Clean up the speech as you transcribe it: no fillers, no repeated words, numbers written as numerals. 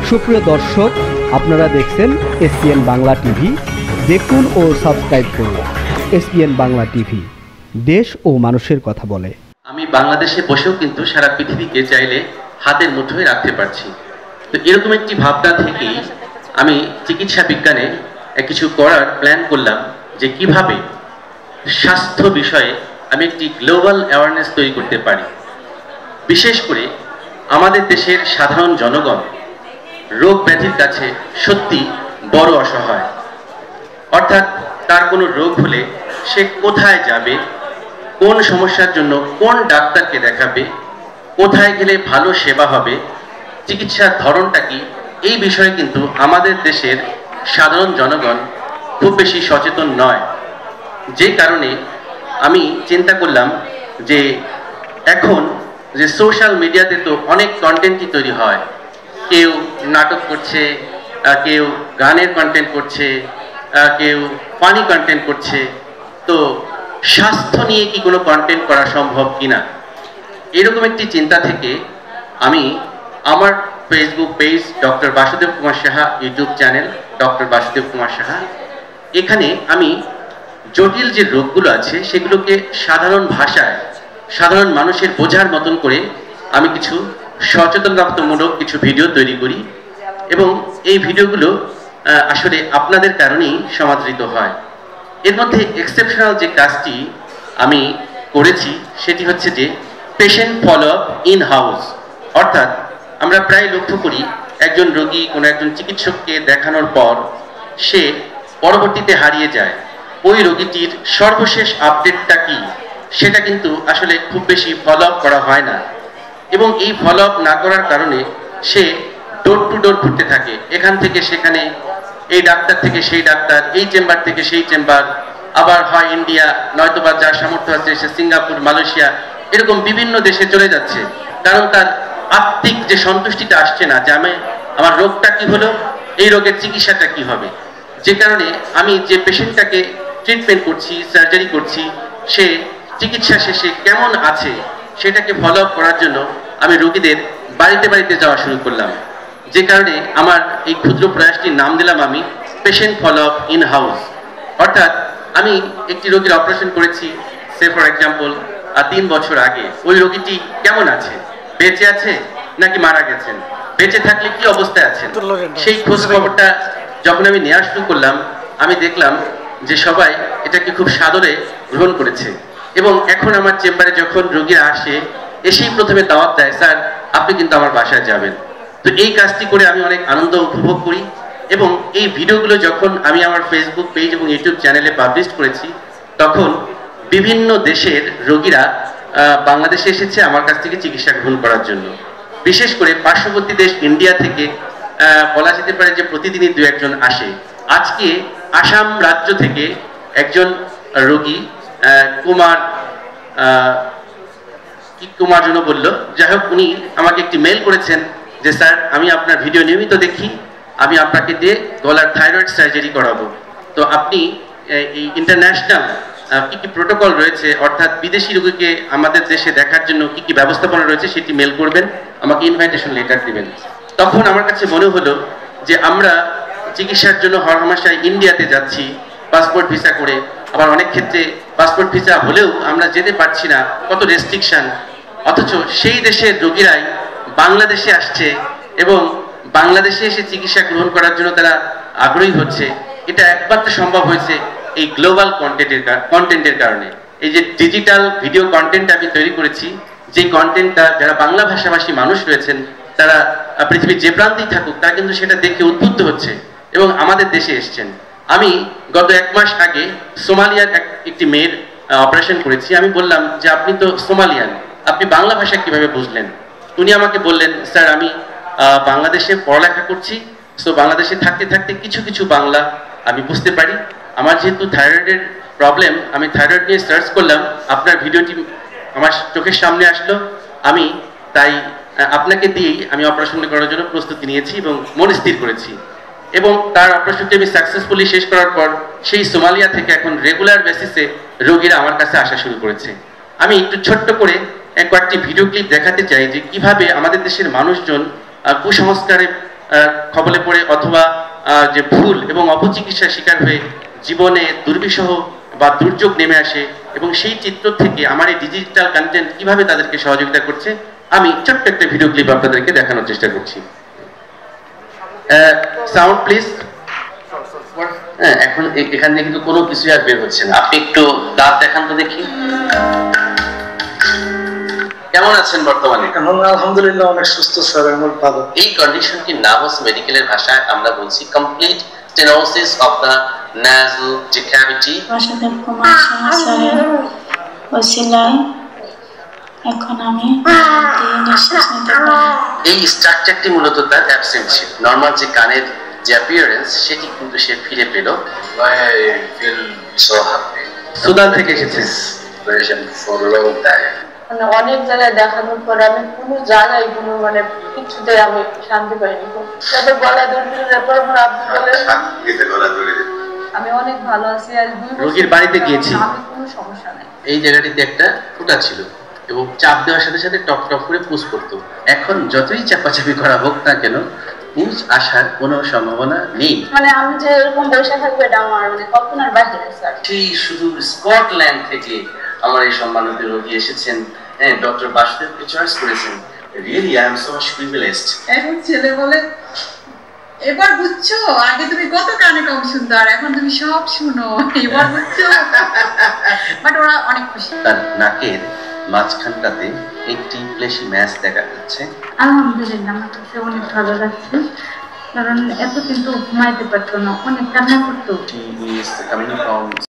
সুপ্রিয় দর্শক, আপনারা দেখছেন এসপিএন বাংলা টিভি। দেখুন ও সাবস্ক্রাইব করুন এসপিএন বাংলা টিভি, দেশ ও মানুষের কথা বলে। আমি বাংলাদেশে বসেও কিন্তু সারা পৃথিবীকে চাইলে হাতের মুঠোয় রাখতে পারছি। তো এরকম একটি ভাবনা থেকেই আমি চিকিৎসা বিজ্ঞানে কিছু করার প্ল্যান করলাম, যে কিভাবে স্বাস্থ্য বিষয়ে আমি একটি গ্লোবাল অ্যাওয়ারনেস তৈরি করতে পারি। বিশেষ করে আমাদের দেশের সাধারণ জনগণ রোগ ব্যাধির কাছে সত্যি বড় অসহায়। অর্থাৎ তার কোনো রোগ হলে সে কোথায় যাবে, কোন সমস্যার জন্য কোন ডাক্তারকে দেখাবে, কোথায় গেলে ভালো সেবা হবে, চিকিৎসার ধরনটা কি, এই বিষয়ে কিন্তু আমাদের দেশের সাধারণ জনগণ খুব বেশি সচেতন নয়। যে কারণে আমি চিন্তা করলাম যে এখন যে সোশ্যাল মিডিয়াতে তো অনেক কন্টেন্টই তৈরি হয়, কেউ নাটক করছে, কেউ গানের কন্টেন্ট করছে, কেউ ফানি কন্টেন্ট করছে। তো স্বাস্থ্য নিয়ে কি কোনো কন্টেন্ট করা সম্ভব কিনা, এরকম একটি চিন্তা থেকে আমি আমার Facebook page doctor Basudeb Kumar Saha, YouTube channel doctor Basudeb Kumar Saha, এখানে আমি জটিল যে রোগগুলো আছে সেগুলোকে সাধারণ ভাষায় সাধারণ মানুষের বোঝার মতন করে আমি কিছু সচেতনতামূলক কিছু ভিডিও তৈরি করি, এবং এই ভিডিওগুলো আসলে আপনাদের কারণেই সমাদৃত হয়। এর মধ্যে এক্সেপশনাল যে কাজটি আমি করেছি সেটি হচ্ছে যে patient follow up in house. অর্থাৎ আমরা প্রায় লক্ষ্য করি একজন রোগী কোনো একজন চিকিৎসককে দেখানোর পর সে পরবর্তীতে হারিয়ে যায়। ওই রোগীটির সর্বশেষ আপডেটটা কি সেটা কিন্তু আসলে খুব বেশি ফলো আপ করা হয় না, এবং এই ফলো আপ না করার কারণে সে ডোর টু ডোর ঘুরতে থাকে, এখান থেকে সেখানে, এই ডাক্তার থেকে সেই ডাক্তার, এই চেম্বার থেকে সেই চেম্বার, আবার হয় ইন্ডিয়া, নয়তোবা যার সামর্থ্য আছে সে সিঙ্গাপুর, মালয়েশিয়া, এরকম বিভিন্ন দেশে চলে যাচ্ছে। কারণ তার আত্মিক যে সন্তুষ্টিটা আসছে না যে আমার রোগটা কি হলো, এই রোগের চিকিৎসাটা কি হবে। যে কারণে আমি যে পেশেন্টটাকে ট্রিটমেন্ট করছি, সার্জারি করছি, সে চিকিৎসা শেষে কেমন আছে সেটাকে ফলো আপ করার জন্য আমি রোগীদের বাড়িতে বাড়িতে যাওয়া শুরু করলাম। যে কারণে আমার এই ক্ষুদ্র প্রয়াসটির নাম দিলাম আমি patient follow up in house. অর্থাৎ আমি একটি রোগীর অপারেশন করেছি, সে ফর এক্সাম্পল 3 বছর আগে, ওই রোগীটি কেমন আছে, বেঁচে আছে নাকি মারা গেছেন, বেঁচে থাকলে কি অবস্থায় আছেন, সেই খোঁজ খবরটা যখন আমি নেওয়া শুরু করলাম, আমি দেখলাম যে সবাই এটাকে খুব সাদরে গ্রহণ করেছে। এবং এখন আমার চেম্বারে যখন রোগীরা আসে, এসেই প্রথমে দাওয়াত দেয়, স্যার আপনি কিন্তু আমার বাসায় যাবেন। তো এই কাজটি করে আমি অনেক আনন্দ উপভোগ করি, এবং এই ভিডিওগুলো যখন আমি আমার ফেসবুক পেজ এবং ইউটিউব চ্যানেলে পাবলিশ করেছি, তখন বিভিন্ন দেশের রোগীরা বাংলাদেশে এসেছে আমার কাছ থেকে চিকিৎসা গ্রহণ করার জন্য। বিশেষ করে পার্শ্ববর্তী দেশ ইন্ডিয়া থেকে বলা যেতে পারে যে প্রতিদিনই 2-1 জন আসে। আজকে আসাম রাজ্য থেকে একজন রোগী কুমার যেন বলল, যাই হোক, উনি আমাকে একটি মেল করেছেন যে স্যার আমি আপনার ভিডিও নিয়মিত দেখি, আমি আপনাকে দিয়ে গলার থাইরয়েড সার্জারি করাবো। তো আপনি এই ইন্টারন্যাশনাল কি কি প্রোটোকল রয়েছে, অর্থাৎ বিদেশি রোগীকে আমাদের দেশে দেখার জন্য কি কি ব্যবস্থাপনা রয়েছে সেটি মেল করবেন, আমাকে ইনভাইটেশন লেটার দিবেন। তখন আমার কাছে মনে হলো যে আমরা চিকিৎসার জন্য হরহামেশাই ইন্ডিয়াতে যাচ্ছি পাসপোর্ট ভিসা করে, আবার অনেক ক্ষেত্রে পাসপোর্ট ভিসা হলেও আমরা যেতে পারছি না, কত রেস্ট্রিকশন, অথচ সেই দেশের রোগীরাই বাংলাদেশে আসছে এবং বাংলাদেশে এসে চিকিৎসা গ্রহণ করার জন্য তারা আগ্রহী হচ্ছে। এটা একমাত্র সম্ভব হয়েছে এই গ্লোবাল কন্টেন্টের কারণে। এই যে ডিজিটাল ভিডিও কন্টেন্ট আমি তৈরি করেছি, যে কন্টেন্টটা যারা বাংলা ভাষাভাষী মানুষ রয়েছেন তারা পৃথিবীর যে প্রান্তেই থাকুক তারা কিন্তু সেটা দেখে উদ্বুদ্ধ হচ্ছে এবং আমাদের দেশে এসছেন। আমি গত 1 মাস আগে সোমালিয়ার একটি মেয়ের অপারেশন করেছি। আমি বললাম যে আপনি তো সোমালিয়ান, আপনি বাংলা ভাষা কিভাবে বুঝলেন? উনি আমাকে বললেন, স্যার আমি বাংলাদেশে পড়ালেখা করছি, সো বাংলাদেশে থাকতে থাকতে কিছু কিছু বাংলা আমি বুঝতে পারি। আমার যেহেতু থাইরয়েডের প্রবলেম, আমি থাইরয়েড নিয়ে সার্চ করলাম, আপনার ভিডিওটি আমার চোখের সামনে আসলো, আমি তাই আপনাকে দিয়েই আমি অপারেশন করার জন্য প্রস্তুতি নিয়েছি এবং মন স্থির করেছি। এবং তার অপারেশনটি আমি সাকসেসফুলি শেষ করার পর সেই সোমালিয়া থেকে এখন রেগুলার বেসিসে রোগীরা আমার কাছে আসা শুরু করেছে। আমি একটু ছোট্ট করে কয়েকটি ভিডিও ক্লিপ দেখাতে চাই যে কিভাবে আমাদের দেশের মানুষজন কুসংস্কারে কবলে পড়ে অথবা যে ভুল এবং অপচিকিৎসার শিকার হয়ে জীবনে দুর্বিষহ বা দুর্যোগ নেমে আসে, এবং সেই চিত্র থেকে আমার এই ডিজিটাল কন্টেন্ট কিভাবে তাদেরকে সহযোগিতা করছে আমি ছোট্ট একটা ভিডিও ক্লিপ আপনাদেরকে দেখানোর চেষ্টা করছি। Sound please. এখন এখান থেকে কিন্তু কোনো কিছুই আর বের হচ্ছে না, আপনি একটু দাঁত দেখান তো দেখি। কেমন আছেন বর্তমানে? আলহামদুলিল্লাহ অনেক সুস্থ স্যার, আমার ভালো। এই কন্ডিশনটির নাম হচ্ছে মেডিকেলের ভাষায় আমরা বলছি complete stenosis of the nasal cavity. বাসাদের কুমার স্যারের ওসিলায় এখন আমি নিঃশ্বাস নিতে পারি। এই স্ট্রাকচারটি মূলত তার অ্যাবসেন্ট ছিল। নর্মাল যে কানের যে অ্যাপিয়ারেন্স সেটি কিন্তু সে ফিরে পেল। I feel so happy. Sudan থেকে এসেছে। For a long time. মানে অনেক জায়গায় দেখানোর পর আমি কোনো জায়গায় কোনো মানে কিছুতে আমি শান্তি পাইনি। তবে গলা দৌড়ে পর আমার আব্বু বলে আমি অনেক ভালো আছি, আর 2 বছর রোগীর বাড়িতে গিয়েছি, আমি কোনো সমস্যা নাই। এই জায়গাটিতে একটা ফোঁটা ছিল এবং চাপ দেওয়ার সাথে সাথে টপ টপ করে পুষ করতো। এখন যতই চাপাচাপি করা হোক না কেন পুষ আসার কোনো সম্ভাবনা নেই। মানে আমি যে এরকম বসে থাকবো এটা আমার মানে কল্পনার বাইরে স্যার। সেই শুধু স্কটল্যান্ড থেকে আমার এই সম্মানিত রোগী এসেছেন, হ্যাঁ, ডক্টর বাসুদেবকে চয়েস করেছেন। Really I am so much privileged. এখন ছেলে বলে এবার বুঝছো, আগে তুমি কত কানে কম শুনতো আর এখন তুমি সব শুনো, এবার বুঝছো। বাট ওরা অনেক খুশি। তার নাকের মাঝখানটাতে একটি ফ্লেশি ম্যাচ দেখা যাচ্ছে। আলহামদুলিল্লাহ আমার কাছে অনেক ভালো লাগছে, কারণ এত কিন্তু ঘুমাইতে পারতো না, অনেক কান্না করতো। He is coming from